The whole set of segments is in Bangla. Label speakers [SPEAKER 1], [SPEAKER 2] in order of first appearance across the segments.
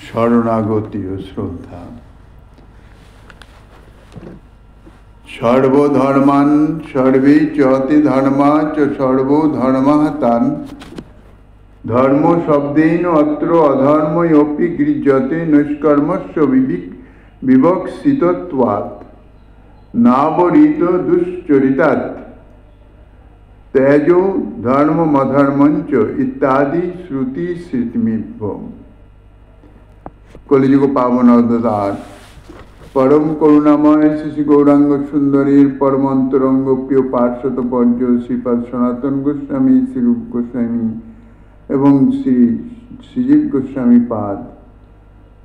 [SPEAKER 1] শরণাগতি ও শ্রদ্ধা। সর্বধর্মান সর্বে চতে ধর্মা চ সর্বধর্মাঃ তান ধর্ম শব্দেন অত্র অধর্ময়োপি গৃহ্যতে নৈষ্কর্মস্য বিবক্ষিতত্বাৎ নাবরিত দুশ্চরিতাৎ তেজো ধর্মমধর্মঞ্চ ইত্যাদি শ্রুতি স্মৃতিমিভ্য। কলিযুগ পাবন অবতার পরম করুণাময় শ্রী গৌরাঙ্গ সুন্দরীর পরমন্তরঙ্গ প্রিয় পার্শ্বত পর্য শ্রীপাদ সনাতন গোস্বামী, শ্রীরূপ গোস্বামী এবং শ্রী শ্রীজীব গোস্বামী পাদ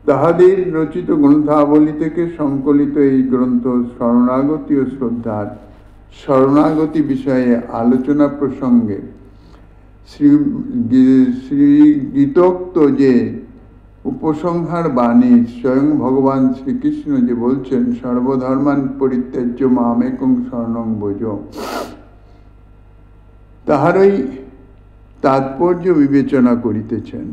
[SPEAKER 1] তাহাদের রচিত গ্রন্থাবলী থেকে সংকলিত এই গ্রন্থ শরণাগতি ও শ্রদ্ধার শরণাগতি বিষয়ে আলোচনা প্রসঙ্গে শ্রী গীতোক্ত যে উপসংহার বাণী স্বয়ং ভগবান শ্রীকৃষ্ণ যে বলছেন সর্বধর্মান পরিত্যাজ্য মামেকং শরণং ভজ, তাহারই তাৎপর্য বিবেচনা করিতেছেন।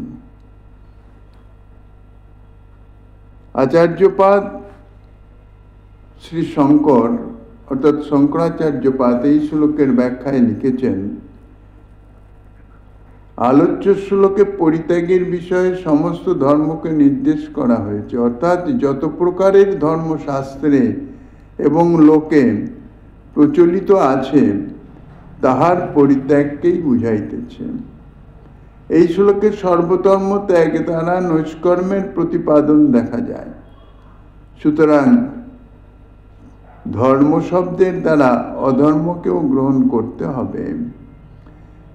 [SPEAKER 1] আচার্যপাদ শ্রী শঙ্কর অর্থাৎ শঙ্করাচার্যপাদ এই শ্লোকের ব্যাখ্যায় লিখেছেন, আলোচ্য শ্লোকে পরিত্যাগের বিষয়ে সমস্ত ধর্মকে নির্দেশ করা হয়েছে, অর্থাৎ যত প্রকারের ধর্মশাস্ত্রে এবং লোকে প্রচলিত আছে তাহার পরিত্যাগকেই বুঝাইতেছে। এই শ্লোকে সর্বধর্ম ত্যাগ দ্বারা নৈষ্কর্মের প্রতিপাদন দেখা যায়। সুতরাং ধর্ম শব্দের দ্বারা অধর্মকেও গ্রহণ করতে হবে।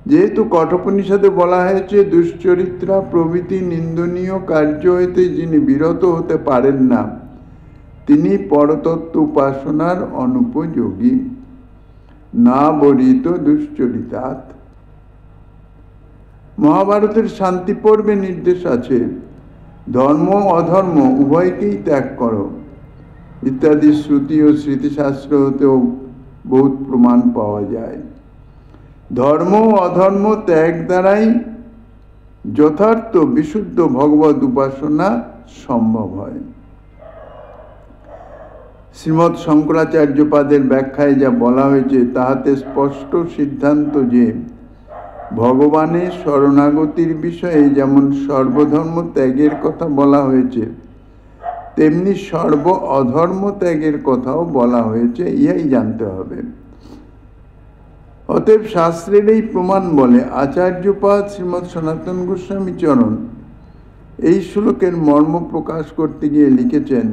[SPEAKER 1] যেহেতু কঠোপনিষদে বলা হয়েছে দুশ্চরিত্রা প্রভৃতি নিন্দনীয় কার্য হইতে যিনি বিরত হতে পারেন না তিনি পরতত্ত্ব উপাসনার অনুপযোগী, না বরিত দুশ্চরিতাৎ। মহাভারতের শান্তি পর্বে নির্দেশ আছে ধর্ম অধর্ম উভয়কেই ত্যাগ করো ইত্যাদি শ্রুতি ও স্মৃতিশাস্ত্র হতেও বহুত প্রমাণ পাওয়া যায়। ধর্ম অধর্ম ত্যাগ দ্বারাই যথার্থ বিশুদ্ধ ভগবত উপাসনা সম্ভব হয়। শ্রীমৎ শঙ্করাচার্যপাদের ব্যাখ্যায় যা বলা হয়েছে তাহাতে স্পষ্ট সিদ্ধান্ত যে ভগবানের শরণাগতির বিষয়ে যেমন সর্বধর্ম ত্যাগের কথা বলা হয়েছে তেমনি সর্ব অধর্ম ত্যাগের কথাও বলা হয়েছে, ইহাই জানতে হবে। অতএব শাস্ত্রের এই প্রমাণ বলে আচার্যপাদ শ্রীমৎ সনাতন গোস্বামী চরণ এই শ্লোকের মর্ম প্রকাশ করতে গিয়ে লিখেছেন,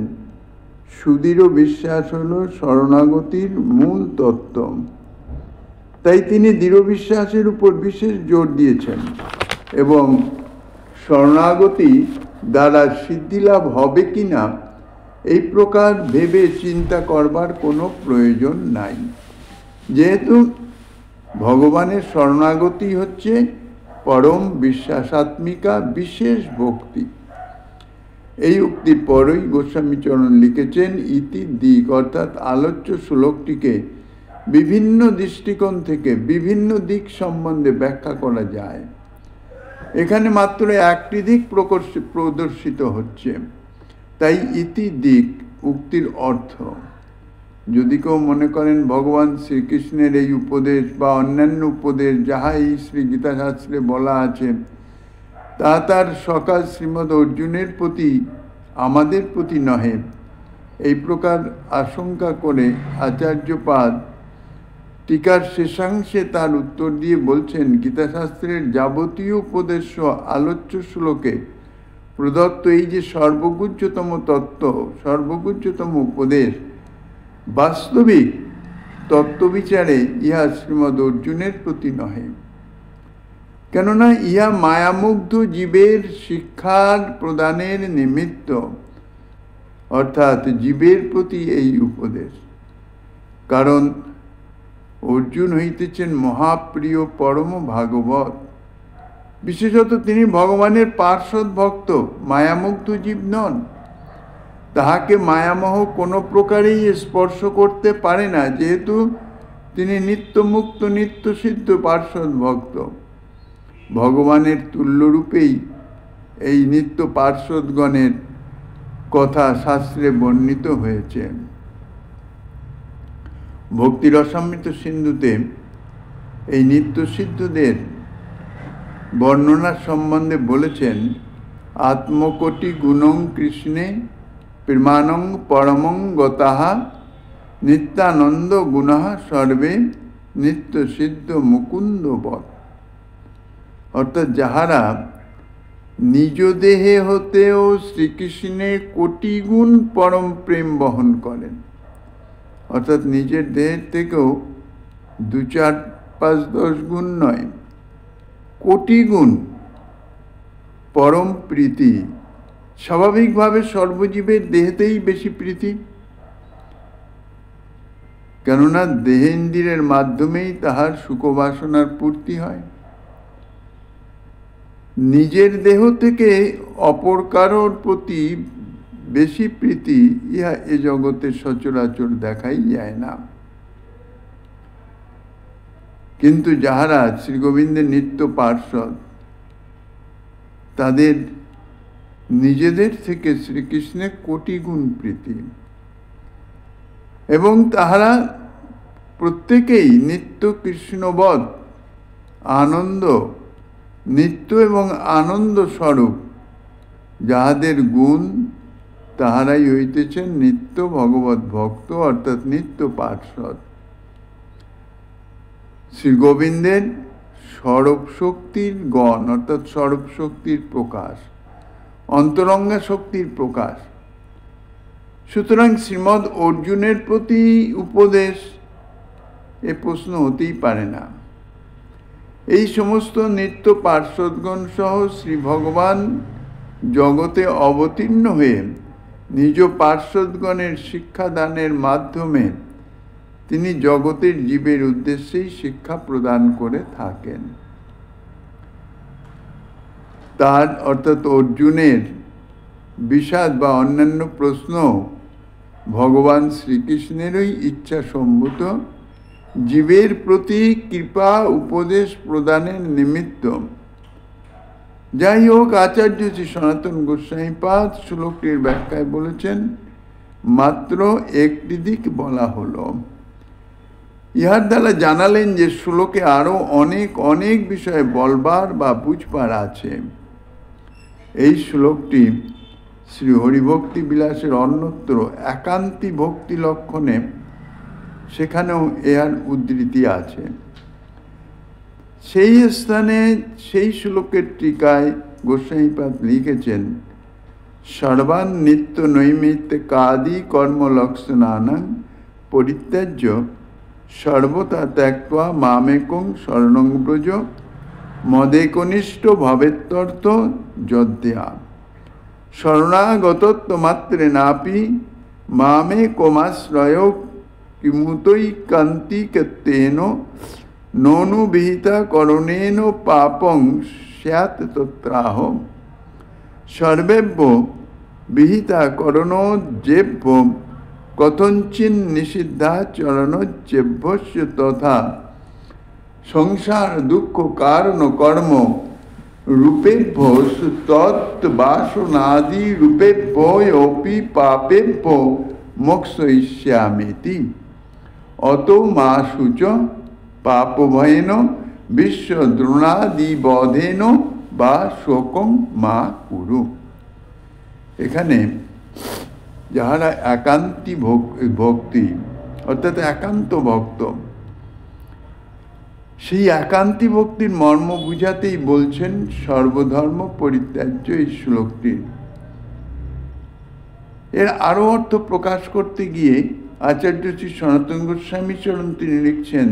[SPEAKER 1] সুদৃঢ় বিশ্বাস হল শরণাগতির মূল তত্ত্ব। তাই তিনি দৃঢ় বিশ্বাসের উপর বিশেষ জোর দিয়েছেন এবং শরণাগতি দ্বারা সিদ্ধিলাভ হবে কিনা এই প্রকার ভেবে চিন্তা করবার কোনো প্রয়োজন নাই, যেহেতু ভগবানের শরণাগতি হচ্ছে পরম বিশ্বাসাত্মিকা বিশেষ ভক্তি। এই উক্তির পরই গোস্বামীচরণ লিখেছেন ইতি দিক, অর্থাৎ আলোচ্য শ্লোকটিকে বিভিন্ন দৃষ্টিকোণ থেকে বিভিন্ন দিক সম্বন্ধে ব্যাখ্যা করা যায়। এখানে মাত্র একটি দিক প্রদর্শিত হচ্ছে, তাই ইতি দিক উক্তির অর্থ। যদি কেউ মনে করেন ভগবান শ্রীকৃষ্ণের এই উপদেশ বা অন্যান্য উপদেশ যাহা এই শ্রী গীতা শাস্ত্রে বলা আছে তা তার সকাল শ্রীমৎ অর্জুনের প্রতি আমাদের প্রতি নহে, এই প্রকার আশঙ্কা করে আচার্যপাদ টিকার শেষাংশে তার উত্তর দিয়ে বলছেন, গীতাশাস্ত্রের যাবতীয় উপদেশ আলোচ্য শ্লোকে প্রদত্ত এই যে সর্বগুহ্যতম তত্ত্ব, সর্বগুহ্যতম উপদেশ, বাস্তবিক তত্ত্ববিচারে ইহা শ্রীমৎ অর্জুনের প্রতি নহে, কেননা ইহা মায়ামুগ্ধ জীবের শিক্ষার প্রদানের নিমিত্ত, অর্থাৎ জীবের প্রতি এই উপদেশ। কারণ অর্জুন হইতেছেন মহাপ্রিয় পরম ভাগবত, বিশেষত তিনি ভগবানের পার্ষদ ভক্ত, মায়ামুগ্ধ জীব নন। তাহাকে মায়ামোহ কোনো প্রকারেই স্পর্শ করতে পারে না, যেহেতু তিনি নিত্যমুক্ত নিত্যসিদ্ধ পার্ষদ ভক্ত। ভগবানের তুল্যরূপেই এই নিত্য পার্শ্বদগণের কথা শাস্ত্রে বর্ণিত হয়েছে। ভক্তি রসামৃত সিন্ধুতে এই নিত্যসিদ্ধদের বর্ণনার সম্বন্ধে বলেছেন, আত্মকোটি গুণং কৃষ্ণে প্রেমানং পরমং গতাহা নিত্যানন্দ গুণাহ সর্বে নিত্য সিদ্ধ মুকুন্দবৎ। অর্থাৎ যাহারা নিজ দেহে হতেও শ্রীকৃষ্ণের কোটি গুণ পরম প্রেম বহন করেন, অর্থাৎ নিজের দেহের থেকেও 2, 4, 5, 10 গুণ নয়, কোটি গুণ পরম প্রীতি। স্বাভাবিকভাবে সর্বজীবের দেহেতেই বেশি প্রীতি, কেননা দেহেন্দ্রিয়ের মাধ্যমেই তাহার সুখবাসনার পূর্তি হয়। নিজের দেহ থেকে অপর কারোর প্রতি বেশি প্রীতি ইহা এ জগতে সচরাচর দেখাই যায় না। কিন্তু যাহারা শ্রী গোবিন্দের নিত্য পার্ষদ, তাদের নিজেদের থেকে শ্রীকৃষ্ণের কোটি গুণ প্রীতি, এবং তাহারা প্রত্যেকেই নিত্য কৃষ্ণবৎ আনন্দ, নিত্য এবং আনন্দ স্বরূপ, যাহাদের গুণ তাহারাই হইতেছেন নিত্য ভগবত ভক্ত, অর্থাৎ নিত্য পার্ষদ। শ্রী গোবিন্দের স্বরূপ শক্তির গণ, অর্থাৎ স্বরূপ শক্তির প্রকাশ, অন্তরঙ্গা শক্তির প্রকাশ। সুতরাং শ্রীমৎ অর্জুনের প্রতি উপদেশ, এ প্রশ্ন হতেই পারে না। এই সমস্ত নিত্য পার্শ্বদগণ সহ শ্রী ভগবান জগতে অবতীর্ণ হয়ে নিজ পার্শ্বদগণের শিক্ষাদানের মাধ্যমে তিনি জগতের জীবের উদ্দেশ্যেই শিক্ষা প্রদান করে থাকেন। তার অর্থাৎ অর্জুনের বিষাদ বা অন্যান্য প্রশ্ন ভগবান শ্রীকৃষ্ণেরই ইচ্ছা সম্ভূত জীবের প্রতি কৃপা উপদেশ প্রদানের নিমিত্ত। যাই হোক, আচার্য শ্রী সনাতন গোস্বামীপাদ শ্লোকটির ব্যাখ্যায় বলেছেন, মাত্র একটি দিক বলা হলো। ইহার দ্বারা জানালেন যে শ্লোকে আরো অনেক অনেক বিষয় বলবার বা বুঝবার আছে। এই শ্লোকটি শ্রী হরিভক্তি বিলাসের অন্যত্র একান্তি ভক্তি লক্ষণে, সেখানেও এর উদ্ধৃতি আছে। সেই স্থানে সেই শ্লোকের টিকায় গোস্বামীপাদ লিখেছেন, সর্বান নিত্য নৈমিত্তিকাদি কর্মলক্ষণানাং পরিত্যাজ্য সর্বতা ত্যক্ত্বা মামেকং শরণং ব্রজ মদেকনিষ্ঠ ভবেত্তর্থ যদ্যা শরণাগতত্বমাত্রেনাপি মামেকমাশ্রয় কিমুতৈকান্তিকেত্তেন ননুবিহিতা করণেন পাপং স্যাৎ তত্রাহ সর্বেভ্য বিহিতা করণোজ্জেভ্য কথঞ্চিন নিষিদ্ধাচরণোজ্জেভ্যস্য তথা সংসার দুঃখ কারণ কর্ম রূপেভ্য তৎবাসনাদি রূপেভ্যপি পাপেভ্য মোক্ষয়িষ্যামিতি অত মা শুচ পাপভয়েন বিশ্বদ্রোণাদিবধেন বা শোকং মা কুরু। এখানে যাহারা একান্তি ভক্তি, অর্থাৎ একান্ত ভক্ত, সেই একান্তি ভক্তির মর্ম বুঝাতেই বলছেন সর্বধর্ম পরিত্যাজ্য এই শ্লোকটি। এর আরো অর্থ প্রকাশ করতে গিয়ে আচার্য শ্রী সনাতন গোস্বামী চরণ তিনি লিখছেন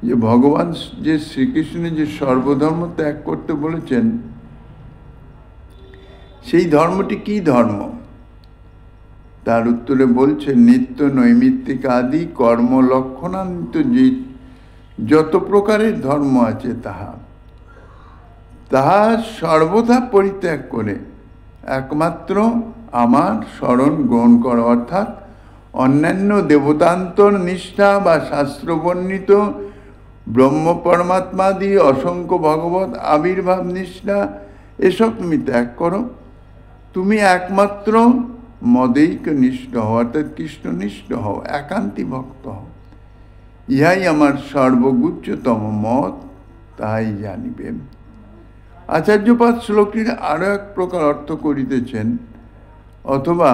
[SPEAKER 1] যে ভগবান যে শ্রীকৃষ্ণের যে সর্বধর্ম ত্যাগ করতে বলেছেন, সেই ধর্মটি কি ধর্ম? তার উত্তরে বলছেন, নিত্য নৈমিত্তিক আদি কর্মলক্ষণান্বিত যে যত প্রকারের ধর্ম আছে তাহা সর্বদা পরিত্যাগ করে একমাত্র আমার শরণ গ্রহণ করা, অর্থাৎ অন্যান্য দেবতান্তর নিষ্ঠা বা শাস্ত্রবর্ণিত ব্রহ্ম পরমাত্মাদি অসংখ্য ভগবত আবির্ভাব নিষ্ঠা এসব তুমি ত্যাগ করো। তুমি একমাত্র মদেইক নিষ্ঠ হও, অর্থাৎ কৃষ্ণনিষ্ঠ হও, একান্তি ভক্ত হও। ইহাই আমার সর্বগুচ্চতম মত, তাই জানিবেন। আচার্যপাদ শ্লোকটির আরো এক প্রকার অর্থ করিতেছেন, অথবা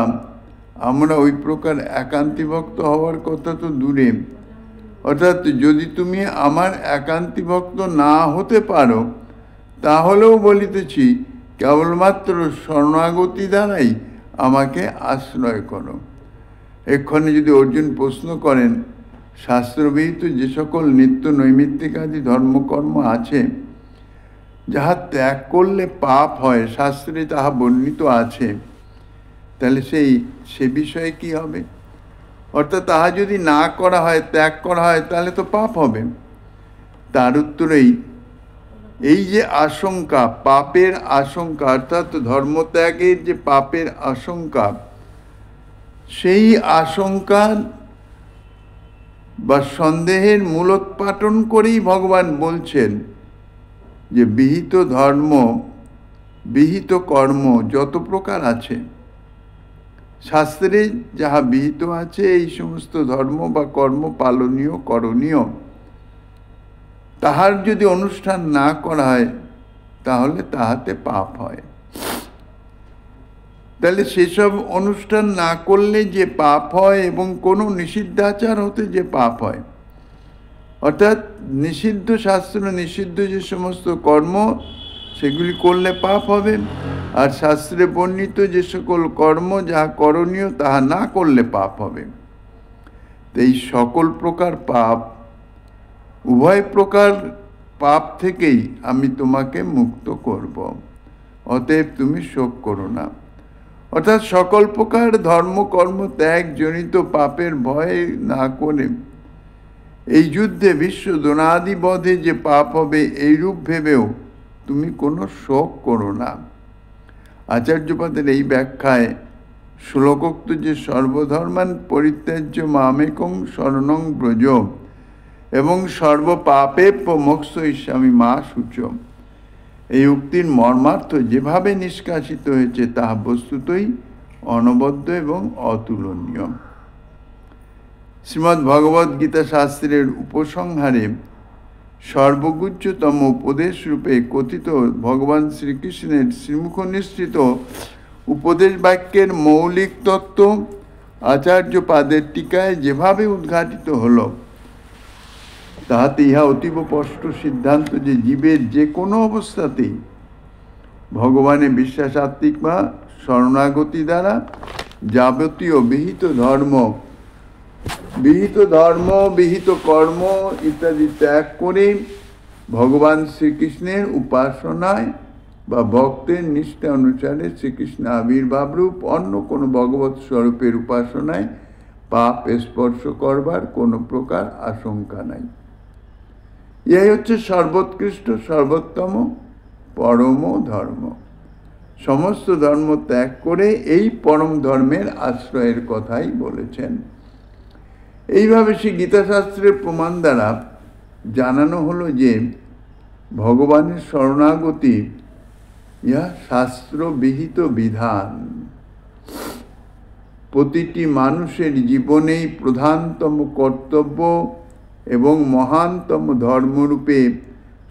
[SPEAKER 1] আমরা ওই প্রকার একান্তি ভক্ত হওয়ার কথা তো দূরে, অর্থাৎ যদি তুমি আমার একান্তি ভক্ত না হতে পারো, তাহলেও বলিতেছি কেবলমাত্র শরণাগতি দ্বারাই আমাকে আশ্রয় করো। এক্ষণে যদি অর্জুন প্রশ্ন করেন, শাস্ত্রবিহিত যে সকল নিত্য নৈমিত্তিক আদি ধর্মকর্ম আছে, যাহা ত্যাগ করলে পাপ হয়, শাস্ত্রে তাহা বর্ণিত আছে, তাহলে সে বিষয়ে কি হবে? অর্থাৎ তাহা যদি না করা হয়, ত্যাগ করা হয়, তাহলে তো পাপ হবে। তার উত্তরেই এই যে আশঙ্কা, পাপের আশঙ্কা, অর্থাৎ ধর্মত্যাগের যে পাপের আশঙ্কা, সেই আশঙ্কা বা সন্দেহের মূলোৎপাটন করেই ভগবান বলছেন যে বিহিত ধর্ম, বিহিত কর্ম যত প্রকার আছে, শাস্ত্রে যাহা বিহিত আছে, এই সমস্ত ধর্ম বা কর্ম পালনীয়, করণীয়, তাহার যদি অনুষ্ঠান না করা হয়, তাহলে তাহাতে পাপ হয়। তাহলে সেসব অনুষ্ঠান না করলে যে পাপ হয়, এবং কোনো নিষিদ্ধাচার হতে যে পাপ হয়, অর্থাৎ নিষিদ্ধ শাস্ত্র নিষিদ্ধ যে সমস্ত কর্ম, সেগুলি করলে পাপ হবে। আর শাস্ত্রে বর্ণিত যে সকল কর্ম যাহা করণীয়, তাহা না করলে পাপ হবে। এই সকল প্রকার পাপ, উভয় প্রকার পাপ থেকেই আমি তোমাকে মুক্ত করব, অতএব তুমি শোক করো না। অর্থাৎ সকল প্রকার ধর্মকর্ম ত্যাগ জনিত পাপের ভয় না করে এই যুদ্ধে বিশ্ব দোনাদি বধে যে পাপ হবে, এইরূপ ভেবেও তুমি কোনো শোক করো না। আচার্যপাদের এই ব্যাখ্যায় শ্লোকোক্ত যে সর্বধর্মান পরিত্যাজ্য মামেকং শরণং ব্রজ এবং সর্বপাপেভ্য মোক্ষয়িষ্যামি মা শুচম, এই উক্তির মর্মার্থ যেভাবে নিষ্কাশিত হয়েছে, তাহা বস্তুতই অনবদ্য এবং অতুলনীয়। শ্রীমদ্ ভগবদ গীতা শাস্ত্রের উপসংহারে সর্বগুচ্চতম উপদেশ রূপে কথিত ভগবান শ্রীকৃষ্ণের শ্রীমুখ নিঃসৃত উপদেশ বাক্যের মৌলিক তত্ত্ব আচার্যপাদের টিকায় যেভাবে উদ্ঘাটিত হল, তাহাতে ইহা অতীব স্পষ্ট সিদ্ধান্ত যে জীবের যে কোনো অবস্থাতেই ভগবানে বিশ্বাসাত্মিক বা শরণাগতি দ্বারা যাবতীয় বিহিত ধর্ম, বিহিত কর্ম ইত্যাদি ত্যাগ করে ভগবান শ্রীকৃষ্ণের উপাসনায় বা ভক্তের নিষ্ঠা অনুসারে শ্রীকৃষ্ণ আবির্ভাব রূপ অন্য কোনো ভগবৎ স্বরূপের উপাসনায় পাপ স্পর্শ করবার কোনো প্রকার আশঙ্কা নাই। ইহাই হচ্ছে সর্বোৎকৃষ্ট, সর্বোত্তম, পরম ধর্ম। সমস্ত ধর্ম ত্যাগ করে এই পরম ধর্মের আশ্রয়ের কথাই বলেছেন। এইভাবে শ্রী গীতাশাস্ত্রের প্রমাণ দ্বারা জানানো হলো যে ভগবানের শরণাগতি ইহা শাস্ত্রবিহিত বিধান। প্রতিটি মানুষের জীবনেই প্রধানতম কর্তব্য এবং মহানতম ধর্মরূপে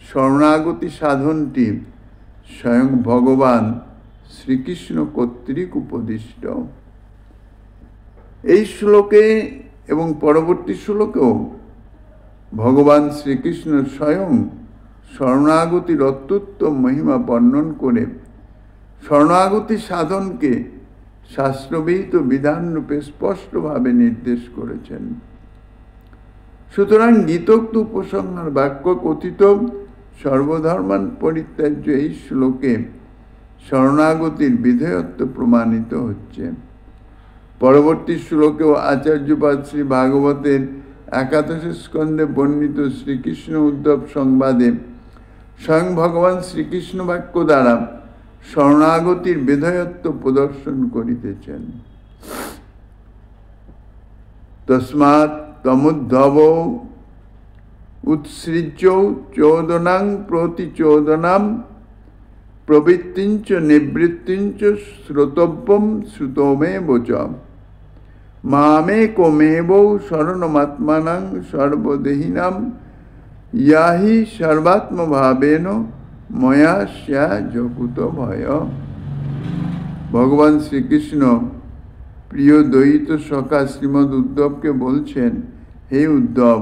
[SPEAKER 1] শরণাগতি সাধনটি স্বয়ং ভগবান শ্রীকৃষ্ণ কর্তৃক উপদিষ্ট। এই শ্লোকে এবং পরবর্তী শ্লোকেও ভগবান শ্রীকৃষ্ণ স্বয়ং শরণাগতির অত্যুত্তম মহিমা বর্ণন করে শরণাগতি সাধনকে শাস্ত্রবিহিত বিধানরূপে স্পষ্টভাবে নির্দেশ করেছেন। সুতরাং গীতোক্ত উপসংহার বাক্য কথিত সর্বধর্মান পরিত্যাজ্য এই শ্লোকে শরণাগতির বিধেয়ত্ব প্রমাণিত হচ্ছে। পরবর্তী শ্লোকেও আচার্যপাদ শ্রী ভাগবতের 11 স্কন্ধে বর্ণিত শ্রীকৃষ্ণ উদ্ধব সংবাদে স্বয়ং ভগবান শ্রীকৃষ্ণ বাক্য দ্বারা শরণাগতির বিধেয়ত্ব প্রদর্শন করিতেছেন। তস্মাৎ তমুদ্ধব उत्सृज्य चोदनां प्रतिचोदनां प्रवृत्तिंच निवृत्तिंच श्रोतव्यं श्रुतमेव च मामेकमेव शरणमात्मानं सर्वदेहिनां याहि सर्वात्मभावेन मया स्या जगुत भय। भगवान श्री कृष्ण प्रिय द्वैत सखा श्रीमद उद्धव के बोलছেন, हे उद्धव,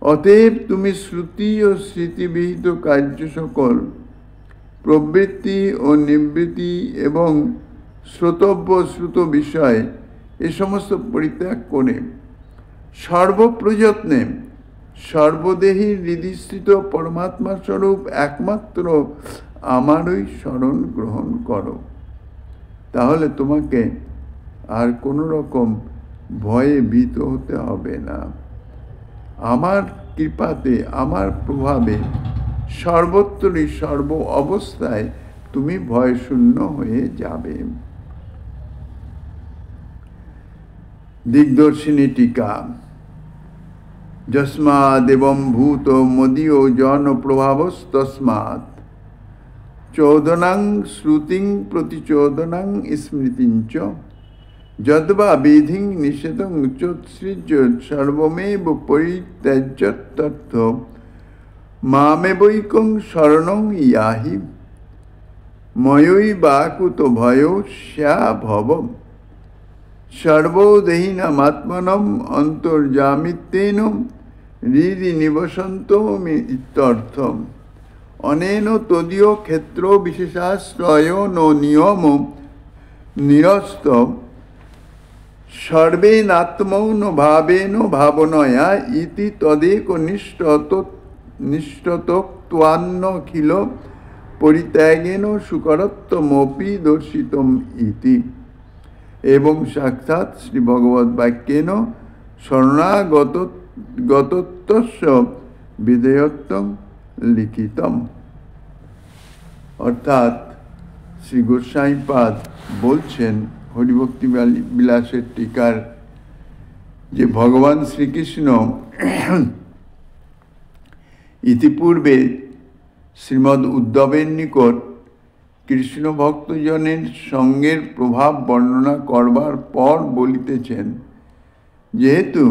[SPEAKER 1] অতএব তুমি শ্রুতি ও স্মৃতিবিহিত কার্য সকল প্রবৃত্তি ও নিবৃত্তি এবং শ্রোতব্য শ্রুত বিষয় এ সমস্ত পরিত্যাগ করে সর্বপ্রযত্নে সর্বদেহী হৃদিস্থিত পরমাত্মা স্বরূপ একমাত্র আমারই শরণ গ্রহণ করো। তাহলে তোমাকে আর কোনো রকম ভয়ে ভীত হতে হবে না। আমার কৃপাতে, আমার প্রভাবে সর্বত্রই সর্ব অবস্থায় তুমি ভয়শূন্য হয়ে যাবে। দিগদর্শিনী টিকা। যস্মাদেবং ভূত মদীয় জন প্রভাবস্তস্মাৎ চোদনাং শ্রুতিং প্রতিচোদনাং স্মৃতিঞ্চ যদ্বা বিধিং নিষেধং চোৎসৃজ্য সর্বমেব পরিত্যাজ্য তত্ত্ব মামেবৈকং শরণং ইয়াহি ময়ৈবাকুত ভয়ো স্যা ভবম সর্বদেহিনামাত্মনম অন্তর্যামিত্বেন হৃদি নিবসন্তমি ইত্যর্থম। অনেন তদীয় ক্ষেত্র বিশেষাশ্রয় নো নিয়ম নিরস্ত সর্বেনাত্মৌন ভাবেন ভাবনয়া ইতি তদেক নিষ্ঠতত্ত্বান্নখিল পরিত্যাগেন সুকরত্বমপি দর্শিতম ইতি। এবং সাক্ষাৎ শ্রী ভগবদ বাক্যেন শরণাগতত্বস্য বিধেয়ত্বং লিখিতম। অর্থাৎ শ্রী গোস্বামীপাদ বলছেন হরিভক্তি বিলাসের টিকার যে ভগবান শ্রীকৃষ্ণ ইতিপূর্বে শ্রীমদ্ উদ্ধবের নিকট কৃষ্ণ ভক্তজনের সঙ্গের প্রভাব বর্ণনা করবার পর বলিতেছেন, যেহেতু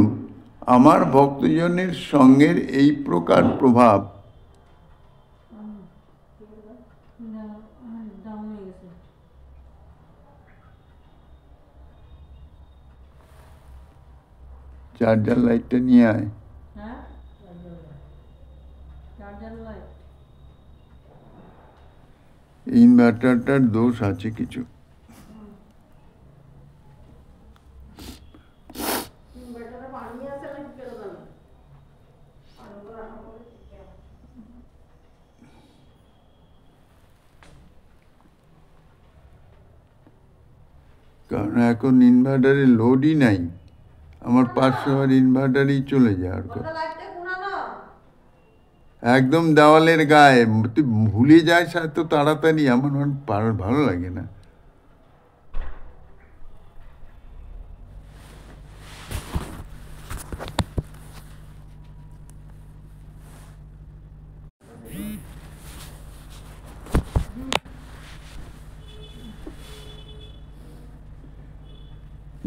[SPEAKER 1] আমার ভক্তজনের সঙ্গের এই প্রকার প্রভাব চার্জার লাইটটা নিয়ে আয়। ইনভার্টারটার দোষ আছে কিছু। কারণ এখন ইনভার্টারে লোডই নাই, আমার 500 ইনভার্টারই চলে যাওয়ার কথা। একদম দেওয়ালের গায়ে, তুই ভুলে যাস এত তাড়াতাড়ি, আমার ভালো লাগে না।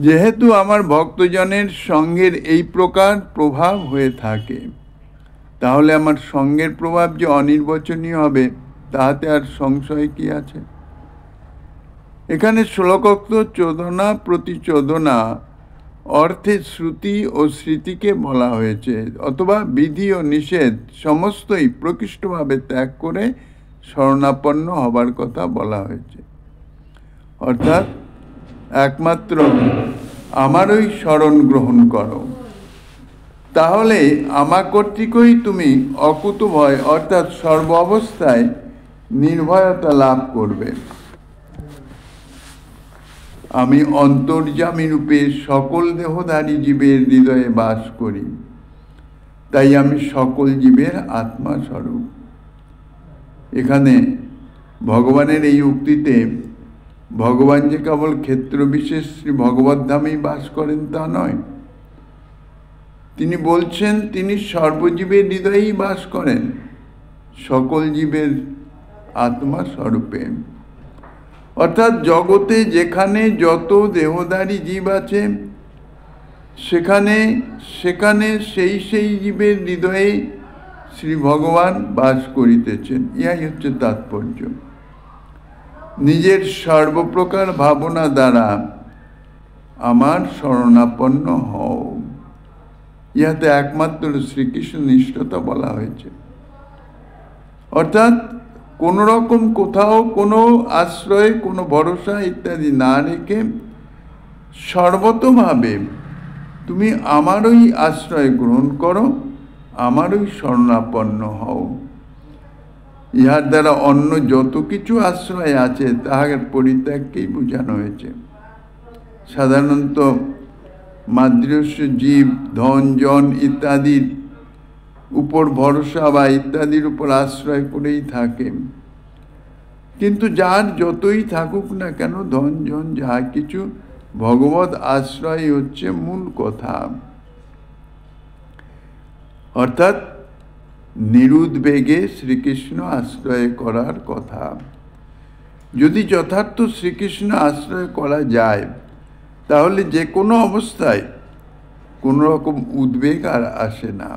[SPEAKER 1] যেহেতু আমার ভক্তজনের সঙ্গের এই প্রকার প্রভাব হয়ে থাকে, তাহলে আমার সঙ্গের প্রভাব যে অনির্বচনীয় হবে তাহাতে আর সংশয় কি আছে। এখানে শ্লোকোক্ত চোদনা প্রতিচোদনা অর্থে শ্রুতি ও স্মৃতিকে বলা হয়েছে, অথবা বিধি ও নিষেধ সমস্তই প্রকৃষ্টভাবে ত্যাগ করে শরণাপন্ন হবার কথা বলা হয়েছে। অর্থাৎ একমাত্র আমারই শরণ গ্রহণ করো, তাহলে আমার কর্তৃকই তুমি অকুতভয় অর্থাৎ সর্ব অবস্থায় নির্ভয়তা লাভ করবে। আমি অন্তর্যামী রূপে সকল দেহধারী জীবের হৃদয়ে বাস করি, তাই আমি সকল জীবের আত্মা স্বরূপ। এখানে ভগবানের এই উক্তিতে ভগবান যে কেবল ক্ষেত্র বিশেষ শ্রী ভগবত ধামেই বাস করেন তা নয়, তিনি বলছেন তিনি সর্বজীবের হৃদয়েই বাস করেন, সকল জীবের আত্মা স্বরূপে। অর্থাৎ জগতে যেখানে যত দেহধারী জীব আছে সেখানে সেখানে সেই সেই জীবের হৃদয়ে শ্রী ভগবান বাস করিতেছেন। ইহাই হচ্ছে তাৎপর্য। নিজের সর্বপ্রকার ভাবনা দ্বারা আমার শরণাপন্ন হও, ইহাতে একমাত্র শ্রীকৃষ্ণ নিষ্ঠতা বলা হয়েছে। অর্থাৎ কোনো রকম কোথাও কোনো আশ্রয়, কোনো ভরসা ইত্যাদি না রেখে সর্বতভাবে তুমি আমারই আশ্রয় গ্রহণ করো, আমারই শরণাপন্ন হও। ইহার দ্বারা অন্য যত কিছু আশ্রয় আছে তাহার পরিত্যাগকেই বোঝানো হয়েছে। সাধারণত মাদৃশ্য জীব ধন জন ইত্যাদির উপর ভরসা বা ইত্যাদির উপর আশ্রয় করেই থাকে, কিন্তু যার যতই থাকুক না কেন ধন জন যা কিছু, ভগবত আশ্রয় হচ্ছে মূল কথা। অর্থাৎ নিরুদ্বেগে শ্রীকৃষ্ণ আশ্রয় করার কথা। যদি যথার্থ শ্রীকৃষ্ণ আশ্রয় করা যায় তাহলে যে কোনো অবস্থায় কোনো রকম উদ্বেগ আর আসে না।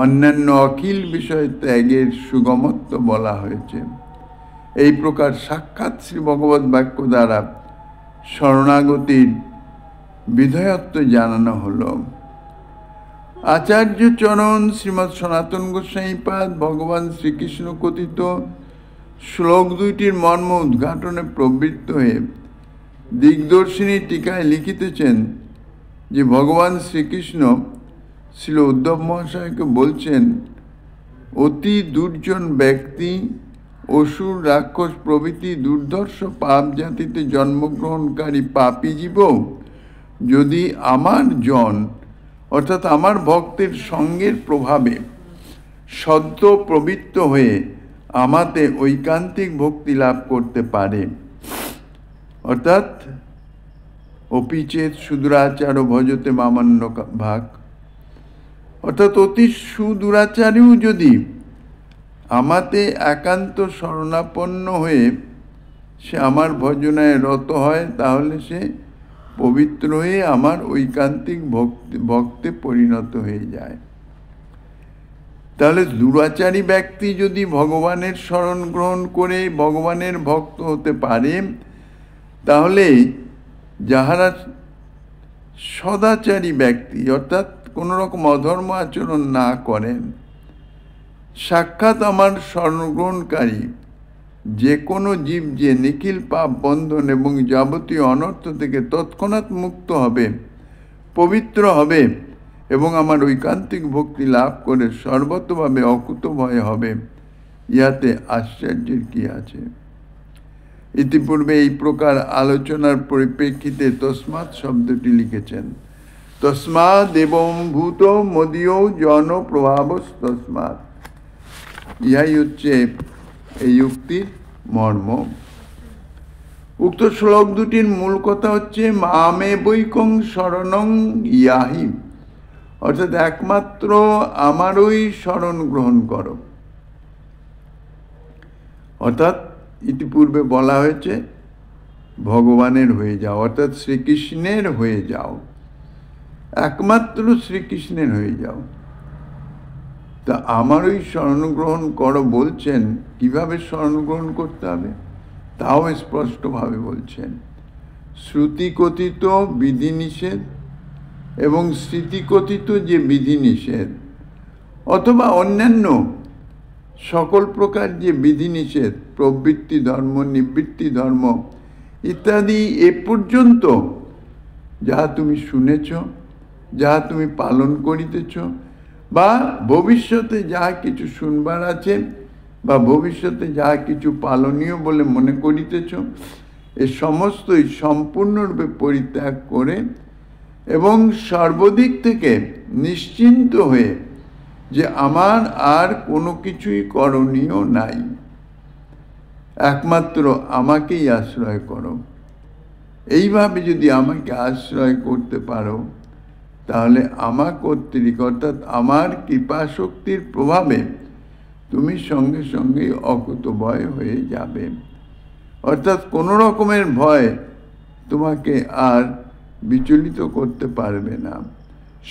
[SPEAKER 1] অন্যান্য অখিল বিষয় ত্যাগের সুগমত্ব বলা হয়েছে। এই প্রকার সাক্ষাৎ শ্রী ভগবত বাক্য দ্বারা শরণাগতির বিধেয়ত্ব জানানো হলো। আচার্য চরণ শ্রীমৎ সনাতন গোস্বামীপাদ ভগবান শ্রীকৃষ্ণ কথিত শ্লোক দুইটির মর্ম উদ্ঘাটনে প্রবৃত্ত হয়ে দিগদর্শিনী টিকায় লিখিতেছেন যে ভগবান শ্রীকৃষ্ণ শ্রী উদ্ধব মহাশয়কে বলছেন, অতি দুর্জন ব্যক্তি, অসুর রাক্ষস প্রভৃতি দুর্ধর্ষ পাপ জাতিতে জন্মগ্রহণকারী পাপী জীব যদি আমার জন অর্থাৎ আমার ভক্তের সঙ্গের প্রভাবে সদ্য প্রবৃত্ত হয়ে আমাতে ঐকান্তিক ভক্তি লাভ করতে পারে, অর্থাৎ অপিচেত সুদুরাচার ভজতে মামান্য ভাগ, অর্থাৎ অতি সুদুরাচারেও যদি আমাতে একান্ত শরণাপন্ন হয়ে সে আমার ভজনায় রত হয় তাহলে সে পবিত্র হয়ে আমার ঐকান্তিক ভক্তে পরিণত হয়ে যায়। তাহলে দুরাচারী ব্যক্তি যদি ভগবানের শরণ গ্রহণ করে ভগবানের ভক্ত হতে পারে, তাহলে যাহারা সদাচারী ব্যক্তি অর্থাৎ কোনো রকম অধর্ম আচরণ না করেন, সাক্ষাৎ আমার শরণগ্রহণকারী যে কোনো জীব যে নিখিল পাপ বন্ধন এবং যাবতীয় অনর্থ থেকে তৎক্ষণাৎ মুক্ত হবে, পবিত্র হবে এবং আমার ঐকান্তিক ভক্তি লাভ করে সর্বতভাবে অকুতভয় হবে, ইহাতে আশ্চর্যের কি আছে। ইতিপূর্বে এই প্রকার আলোচনার পরিপ্রেক্ষিতে তস্মাৎ শব্দটি লিখেছেন। তস্মাৎ এবং ভূত মদীয় জন প্রভাব তস্মাৎ, ইহাই হচ্ছে এই উক্তির মর্ম। উক্ত শ্লোক দুটির মূল কথা হচ্ছে মামে বৈকং শরণং ইয়াহি, অর্থাৎ একমাত্র আমারই শরণ গ্রহণ করো। অর্থাৎ ইতিপূর্বে বলা হয়েছে ভগবানের হয়ে যাও, অর্থাৎ শ্রীকৃষ্ণের হয়ে যাও, একমাত্র শ্রীকৃষ্ণের হয়ে যাও। তা আমারই শরণ গ্রহণ করো বলছেন, কিভাবে শরণ গ্রহণ করতে হবে তাও স্পষ্টভাবে বলছেন। শ্রুতিকথিত বিধিনিষেধ এবং স্মৃতিকথিত যে বিধিনিষেধ অথবা অন্যান্য সকল প্রকার যে বিধিনিষেধ, প্রবৃত্তি ধর্ম, নিবৃত্তি ধর্ম ইত্যাদি এ পর্যন্ত যাহা তুমি শুনেছ, যাহা তুমি পালন করিতেছ বা ভবিষ্যতে যাহা কিছু শুনবার আছে বা ভবিষ্যতে যাহা কিছু পালনীয় বলে মনে করিতেছ, এ সমস্তই সম্পূর্ণরূপে পরিত্যাগ করে এবং সর্বদিক থেকে নিশ্চিন্ত হয়ে যে আমার আর কোনো কিছুই করণীয় নাই, একমাত্র আমাকেই আশ্রয় করো। এইভাবে যদি আমাকে আশ্রয় করতে পারো তাহলে আমার কর্তৃক অর্থাৎ আমার কৃপা শক্তির প্রভাবে তুমি সঙ্গে সঙ্গে অকুতভয় হয়ে যাবে। অর্থাৎ কোনো রকমের ভয় তোমাকে আর বিচলিত করতে পারবে না।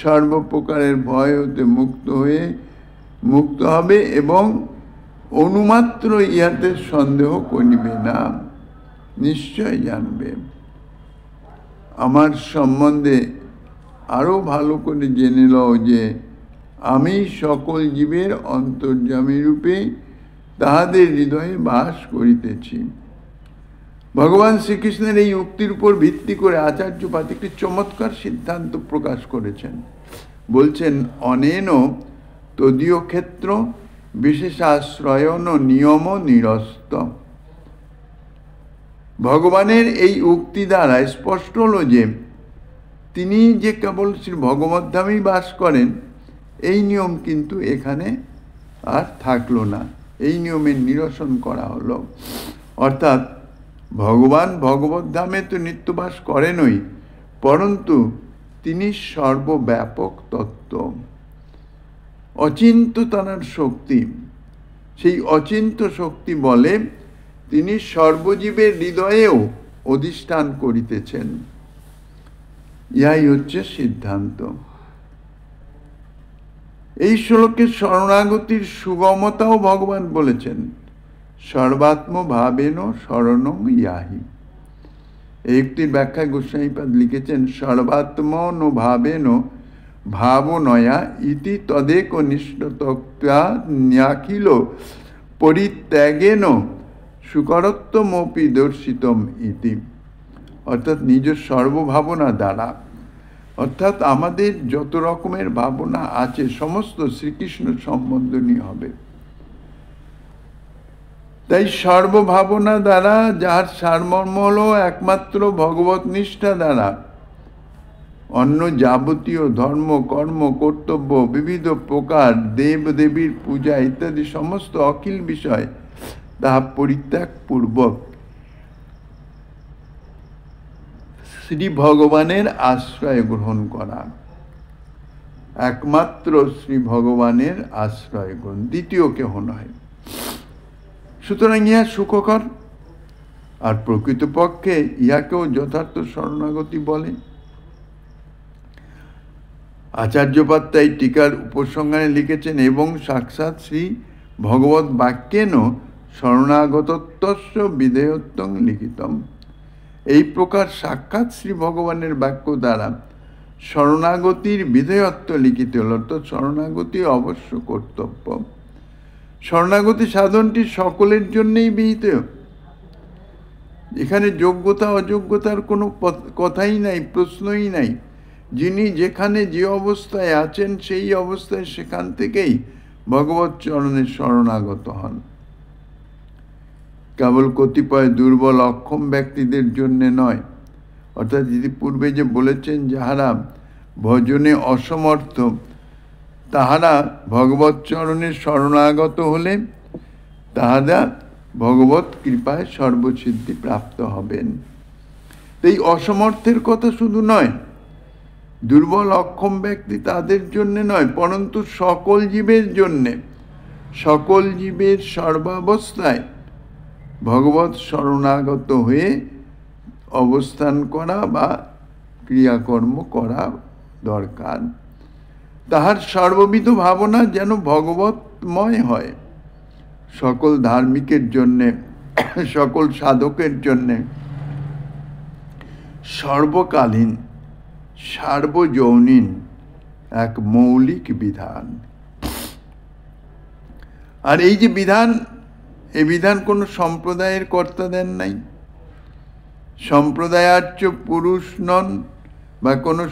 [SPEAKER 1] সর্বপ্রকারের ভয় হতে মুক্ত হবে এবং অনুমাত্র ইহাতে সন্দেহ করিবে না, নিশ্চয় জানবে। আমার সম্বন্ধে আরও ভালো করে জেনে লও যে আমি সকল জীবের অন্তর্যামী রূপে তাহাদের হৃদয়ে বাস করিতেছি। ভগবান শ্রীকৃষ্ণের এই উক্তির উপর ভিত্তি করে আচার্যপাদ একটি চমৎকার সিদ্ধান্ত প্রকাশ করেছেন। বলছেন, অনেন তদীয় ক্ষেত্র বিশেষাশ্রয়ন নিয়ম নিরস্ত। ভগবানের এই উক্তি দ্বারা স্পষ্ট হল যে তিনি যে কেবল শ্রী ভগবদ্ধামেই বাস করেন, এই নিয়ম কিন্তু এখানে আর থাকলো না। এই নিয়মের নিরসন করা হলো। অর্থাৎ ভগবান ভগবদ্ধামে তো নিত্যবাস করেনই, পরন্তু তিনি সর্বব্যাপক তত্ত্ব, অচিন্ত তাঁর শক্তি। সেই অচিন্ত শক্তি বলে তিনি সর্বজীবের হৃদয়েও অধিষ্ঠান করিতেছেন। ইহাই হচ্ছে সিদ্ধান্ত। এই শ্লোকের শরণাগতির সুগমতাও ভগবান বলেছেন, সর্বাত্ম ভাবেন শরণং ইয়াহি। এই উক্তির ব্যাখ্যায় গোস্বামীপাদ লিখেছেন, সর্বাত্মন ভাবেন ভাবনয়া ইতি তদেক নিষ্ঠতত্ত্বা ন্যাখিল পরিত্যাগেন সুকরত্বমপি দর্শিতম ইতি। অর্থাৎ নিজ সর্বভাবনা দ্বারা, অর্থাৎ আমাদের যত রকমের ভাবনা আছে সমস্ত শ্রীকৃষ্ণ সম্বন্ধনীয় হবে। তাই সর্বভাবনা দ্বারা, যার সারমর্ম হল একমাত্র ভগবত নিষ্ঠা দ্বারা, অন্য যাবতীয় ধর্ম কর্ম কর্তব্য বিবিধ প্রকার দেব দেবীর পূজা ইত্যাদি সমস্ত অখিল বিষয় তাহা পরিত্যাগ পূর্বক শ্রী ভগবানের আশ্রয় গ্রহণ করা। একমাত্র শ্রী ভগবানের আশ্রয় গ্রহণ, দ্বিতীয় কেহ নয়। সুতরাং ইহা সুখকর, আর প্রকৃতপক্ষে ইহাকেও যথার্থ শরণাগতি বলে। আচার্যপাদ তাই টিকার উপসংহারে লিখেছেন, এবং সাক্ষাৎ শ্রী ভগবৎ বাক্যেন শরণাগতত্বস্য বিধেয়ত্বং লিখিতম। এই প্রকার সাক্ষাৎ শ্রী ভগবানের বাক্য দ্বারা শরণাগতির বিধেয়ত্ব লিখিত হল, অর্থাৎ শরণাগতি অবশ্য কর্তব্য। শরণাগতি সাধনটি সকলের জন্যই বিহিত। এখানে যোগ্যতা অযোগ্যতার কোনো কথাই নাই, প্রশ্নই নাই। যিনি যেখানে যে অবস্থায় আছেন সেই অবস্থায় সেখান থেকেই ভগবৎ চরণে শরণাগত হন। কেবল কতিপয় দুর্বল অক্ষম ব্যক্তিদের জন্যে নয়। অর্থাৎ যদি পূর্বে যে বলেছেন, যাহারা ভজনে অসমর্থ তাহারা ভগবৎ চরণে শরণাগত হলে তাহারা ভগবৎ কৃপায় সর্বসিদ্ধি প্রাপ্ত হবেন। এই অসমর্থের কথা শুধু নয়, দুর্বল অক্ষম ব্যক্তি তাদের জন্যে নয়, পরন্তু সকল জীবের জন্যে, সকল জীবের সর্বাবস্থায় ভগবৎ শরণাগত হয়ে অবস্থান করা বা ক্রিয়াকর্ম করা দরকার। তাহার সর্ববিধ ভাবনা যেন ভগবৎময় হয়। সকল ধার্মিকের জন্যে, সকল সাধকের জন্যে সর্বকালীন সার্বজনীন এক মৌলিক বিধান। আর এই যে বিধান, এই বিধান কোনো সম্প্রদায়ের কর্তা দেন নাই। সম্প্রদায়ার্চ পুরুষ নন বা কোনো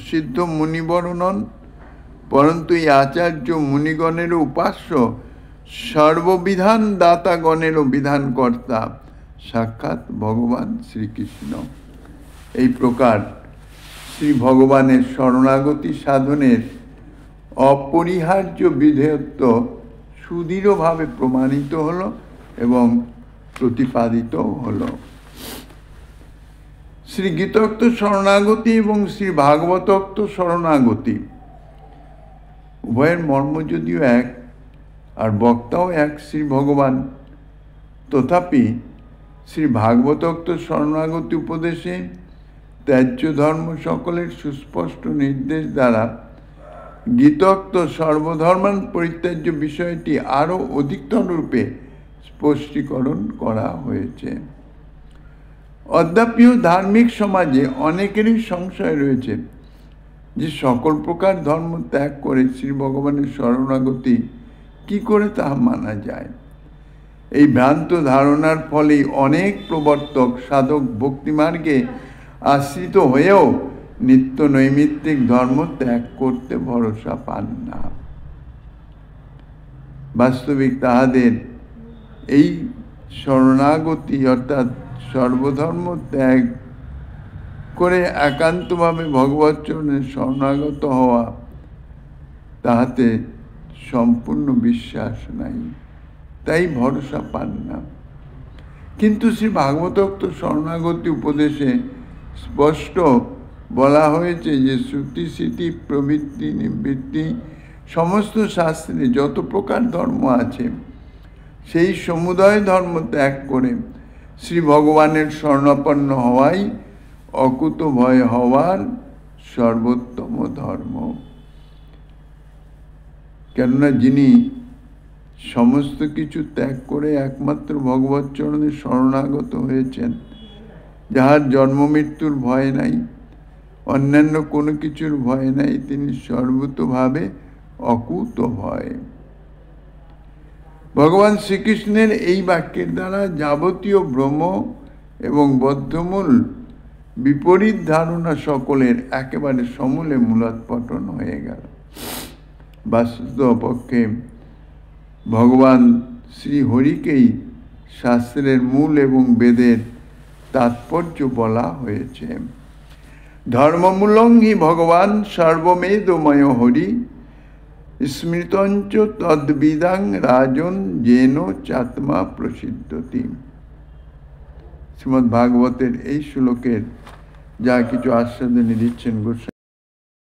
[SPEAKER 1] সিদ্ধ মুনিবর নন, পরন্তু এই আচার্য মুনিগণেরও উপাস্য, সর্ববিধান দাতাগণেরও বিধানকর্তা সাক্ষাৎ ভগবান শ্রীকৃষ্ণ। এই প্রকার শ্রী ভগবানের শরণাগতি সাধনের অপরিহার্য বিধেয়ত্ব সুদৃঢ়ভাবে প্রমাণিত হল এবং প্রতিপাদিত হল। শ্রী গীতোক্ত শরণাগতি এবং শ্রী ভাগবতোক্ত শরণাগতি উভয়ের মর্ম যদিও এক আর বক্তাও এক শ্রী ভগবান, তথাপি শ্রী ভাগবতোক্ত শরণাগতি উপদেশে ত্যায্য ধর্ম সকলের সুস্পষ্ট নির্দেশ দ্বারা গীতোক্ত সর্বধর্মান পরিত্যাজ্য বিষয়টি আরও অধিকতর রূপে স্পষ্টীকরণ করা হয়েছে। অদ্যাপিও ধার্মিক সমাজে অনেকেরই সংশয় রয়েছে যে সকল প্রকার ধর্ম ত্যাগ করে শ্রী ভগবানের শরণাগতি কি করে তা মানা যায়। এই ভ্রান্ত ধারণার ফলেই অনেক প্রবর্তক সাধক ভক্তিমার্গে আশ্রিত হয়েও নিত্য নৈমিত্তিক ধর্ম ত্যাগ করতে ভরসা পান না। বাস্তবিক তাহাদের এই শরণাগতি অর্থাৎ সর্বধর্ম ত্যাগ করে একান্তভাবে ভগবৎচরণে শরণাগত হওয়া, তাহাতে সম্পূর্ণ বিশ্বাস নাই, তাই ভরসা পান না। কিন্তু শ্রী ভাগবতোক্ত শরণাগতি উপদেশে স্পষ্ট বলা হয়েছে যে শ্রুতি স্মৃতি প্রবৃত্তি নিবৃত্তি সমস্ত শাস্ত্রে যত প্রকার ধর্ম আছে সেই সমুদয় ধর্ম ত্যাগ করে শ্রী ভগবানের শরণাপন্ন হওয়াই অকুত ভয় হওয়ার সর্বোত্তম ধর্ম। কেননা যিনি সমস্ত কিছু ত্যাগ করে একমাত্র ভগবৎ চরণে শরণাগত হয়েছেন, যাহার জন্ম মৃত্যুর ভয় নাই, অন্যান্য কোনো কিছুর ভয় নাই, তিনি সর্বতোভাবে অকুত ভয়। ভগবান শ্রীকৃষ্ণের এই বাক্যের দ্বারা যাবতীয় ভ্রম এবং বদ্ধমূল বিপরীত ধারণা সকলের একেবারে সমূলে মূলোৎপাটন হয়ে গেল। বাস্তবপক্ষে ভগবান শ্রীহরিকেই শাস্ত্রের মূল এবং বেদের তাৎপর্য বলা হয়েছে। ধর্মমূলং হি ভগবান সর্বমেদময় হরি স্মৃতঞ্চ তদ্বিদাং রাজন যেন চাত্মা প্রসিদ্ধতি। শ্রীমদ্ ভাগবতের এই শ্লোকের যা কিছু আস্বাদনী দিচ্ছেন গোস্বামী